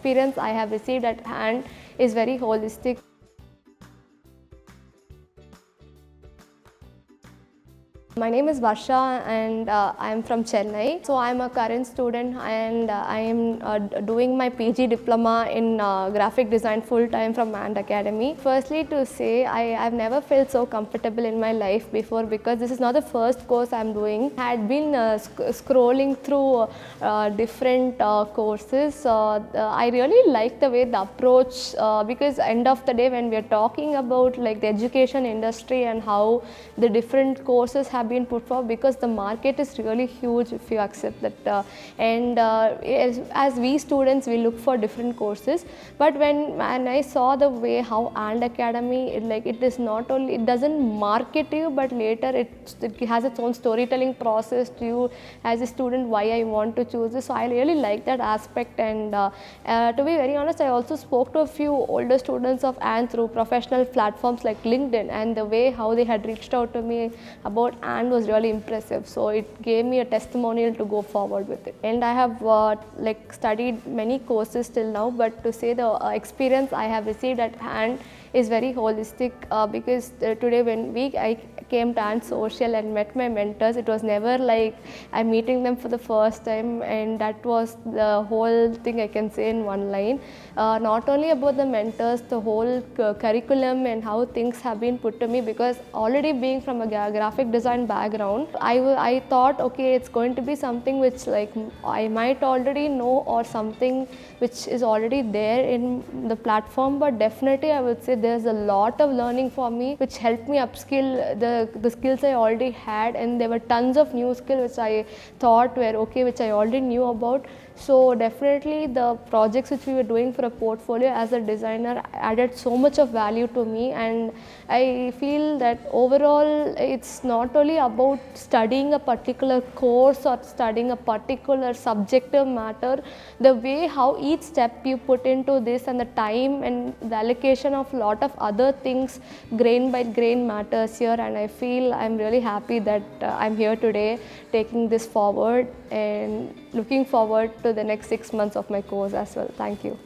experience I have received at hand is very holistic. My name is Varsha and I am from Chennai. So I am a current student and I am doing my PG diploma in graphic design full time from AND Academy. Firstly to say I have never felt so comfortable in my life before because this is not the first course I am doing. I had been scrolling through different courses. I really like the way the approach because end of the day when we are talking about like the education industry and how the different courses have been put forward, because the market is really huge if you accept that, as we students we look for different courses, but when I saw the way how AND Academy it is not only, it doesn't market you, but later it has its own storytelling process to you as a student why I want to choose this. So I really like that aspect, and to be very honest, I also spoke to a few older students of AND through professional platforms like LinkedIn, and the way how they had reached out to me about AND was really impressive. So it gave me a testimonial to go forward with it. And I have studied many courses till now, but to say the experience I have received at AND is very holistic because today when I came to AND Social and met my mentors, it was never like I'm meeting them for the first time, and that was the whole thing I can say in one line. Not only about the mentors, the whole curriculum and how things have been put to me, because already being from a graphic design background, I thought okay, it's going to be something which like I might already know or something which is already there in the platform, but definitely I would say there's a lot of learning for me which helped me upskill the skills I already had, and there were tons of new skills which I thought were okay, which I already knew about. So definitely the projects which we were doing for a portfolio as a designer added so much of value to me, and I feel that overall it's not only about studying a particular course or studying a particular subjective matter. The way how each step you put into this and the time and the allocation of lot of other things grain by grain matters here, and I feel I'm really happy that I'm here today taking this forward and looking forward to the next 6 months of my course as well. Thank you.